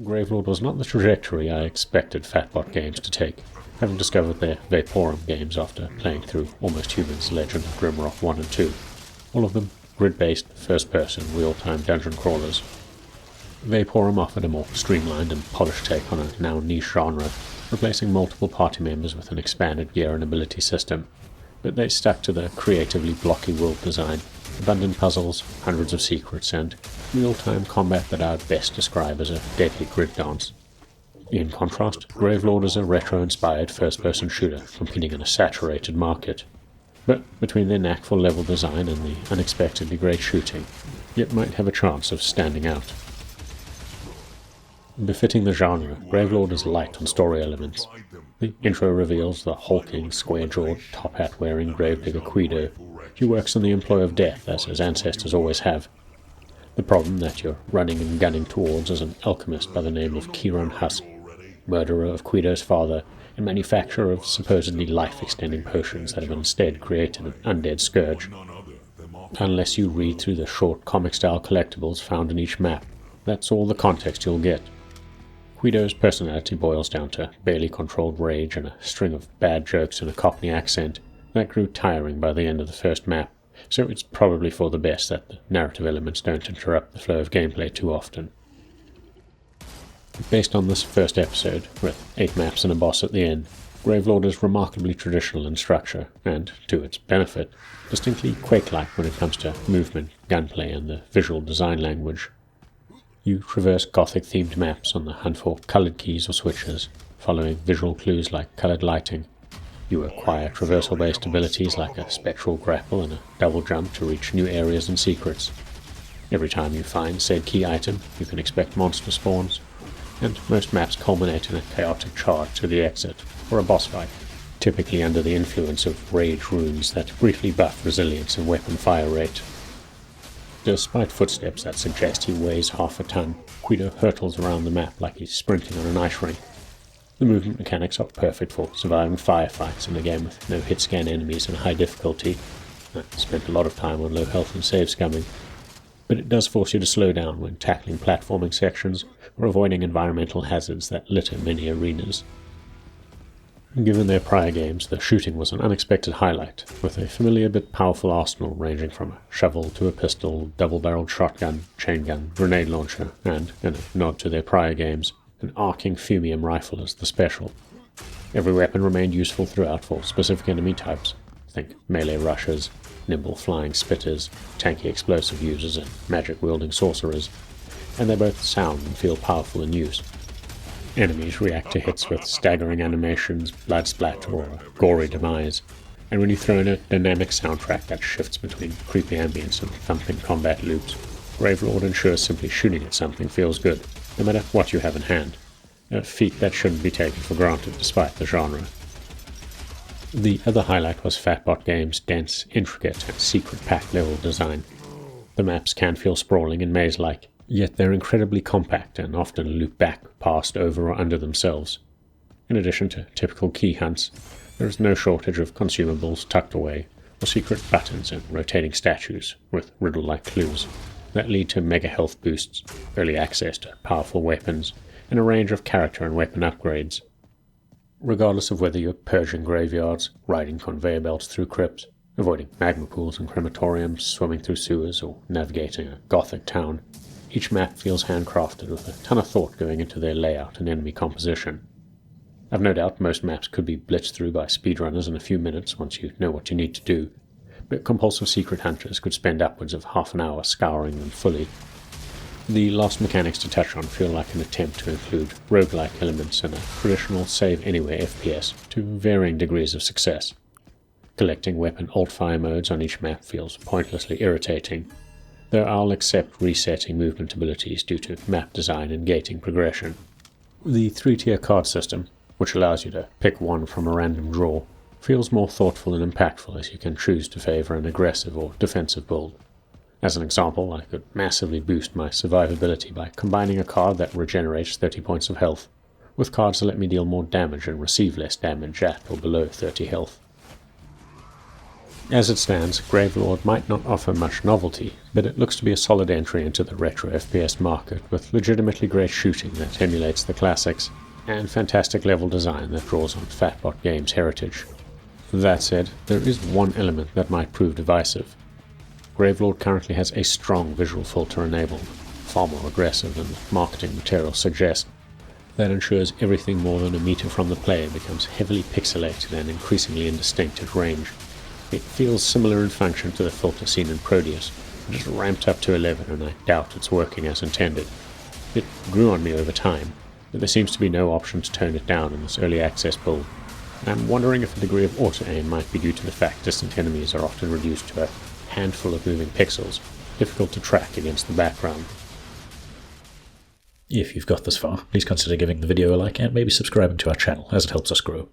Gravelord was not the trajectory I expected Fatbot Games to take, having discovered their Vaporum games after playing through Almost Human's Legend of Grimrock 1 and 2. All of them grid-based, first-person, real-time dungeon crawlers. Vaporum offered a more streamlined and polished take on a now niche genre, replacing multiple party members with an expanded gear and ability system, but they stuck to the creatively blocky world design, abundant puzzles, hundreds of secrets, and real-time combat that I would best describe as a deadly grid dance. In contrast, Gravelord is a retro-inspired first-person shooter competing in a saturated market. But between their knack for level design and the unexpectedly great shooting, it might have a chance of standing out. Befitting the genre, Gravelord is light on story elements. The intro reveals the hulking, square-jawed, top-hat-wearing gravedigger Guido, who works in the employ of death as his ancestors always have. The problem that you're running and gunning towards is an alchemist by the name of Kieran Husk, murderer of Guido's father and manufacturer of supposedly life-extending potions that have instead created an undead scourge. Unless you read through the short comic-style collectibles found in each map, that's all the context you'll get. Guido's personality boils down to barely controlled rage and a string of bad jokes in a Cockney accent that grew tiring by the end of the first map, so it's probably for the best that the narrative elements don't interrupt the flow of gameplay too often. Based on this first episode, with 8 maps and a boss at the end, Gravelord is remarkably traditional in structure, and, to its benefit, distinctly Quake-like when it comes to movement, gunplay, and the visual design language. You traverse Gothic-themed maps on the hunt for coloured keys or switches, following visual clues like coloured lighting. You acquire traversal-based abilities like a spectral grapple and a double jump to reach new areas and secrets. Every time you find said key item, you can expect monster spawns, and most maps culminate in a chaotic charge to the exit, or a boss fight, typically under the influence of rage runes that briefly buff resilience and weapon fire rate. Despite footsteps that suggest he weighs half a ton, Guido hurtles around the map like he's sprinting on an ice rink. The movement mechanics are perfect for surviving firefights in a game with no hit-scan enemies and high difficulty. I spent a lot of time on low health and save scumming, but it does force you to slow down when tackling platforming sections or avoiding environmental hazards that litter many arenas. Given their prior games, the shooting was an unexpected highlight, with a familiar but powerful arsenal ranging from a shovel to a pistol, double-barreled shotgun, chain gun, grenade launcher, and, in a nod to their prior games, an arcing fumium rifle as the special. Every weapon remained useful throughout for specific enemy types. Think melee rushers, nimble flying spitters, tanky explosive users, and magic-wielding sorcerers, and they both sound and feel powerful in use. Enemies react to hits with staggering animations, blood splatter, or a gory demise, and when you throw in a dynamic soundtrack that shifts between creepy ambience and thumping combat loops, Gravelord ensures simply shooting at something feels good, no matter what you have in hand, a feat that shouldn't be taken for granted despite the genre. The other highlight was Fatbot Games' dense, intricate, and secret-packed level design. The maps can feel sprawling and maze-like, yet they're incredibly compact and often loop back, past, over, or under themselves. In addition to typical key hunts, there is no shortage of consumables tucked away, or secret buttons and rotating statues with riddle-like clues that lead to mega health boosts, early access to powerful weapons, and a range of character and weapon upgrades. Regardless of whether you're purging graveyards, riding conveyor belts through crypts, avoiding magma pools and crematoriums, swimming through sewers, or navigating a Gothic town, each map feels handcrafted with a ton of thought going into their layout and enemy composition. I've no doubt most maps could be blitzed through by speedrunners in a few minutes once you know what you need to do, but compulsive secret hunters could spend upwards of half an hour scouring them fully. The last mechanics to touch on feel like an attempt to include roguelike elements in a traditional save-anywhere FPS to varying degrees of success. Collecting weapon alt-fire modes on each map feels pointlessly irritating, though I'll accept resetting movement abilities due to map design and gating progression. The 3-tier card system, which allows you to pick one from a random draw, feels more thoughtful and impactful as you can choose to favor an aggressive or defensive build. As an example, I could massively boost my survivability by combining a card that regenerates 30 points of health, with cards that let me deal more damage and receive less damage at or below 30 health. As it stands, Gravelord might not offer much novelty, but it looks to be a solid entry into the retro FPS market, with legitimately great shooting that emulates the classics, and fantastic level design that draws on Fatbot Games' heritage. That said, there is one element that might prove divisive. Gravelord currently has a strong visual filter enabled, far more aggressive than the marketing materials suggest, that ensures everything more than a meter from the player becomes heavily pixelated and increasingly indistinct at range. It feels similar in function to the filter seen in Proteus, but it's ramped up to 11 and I doubt it's working as intended. It grew on me over time, but there seems to be no option to tone it down in this early access build. I'm wondering if a degree of auto-aim might be due to the fact distant enemies are often reduced to a handful of moving pixels, difficult to track against the background. If you've got this far, please consider giving the video a like and maybe subscribing to our channel, as it helps us grow.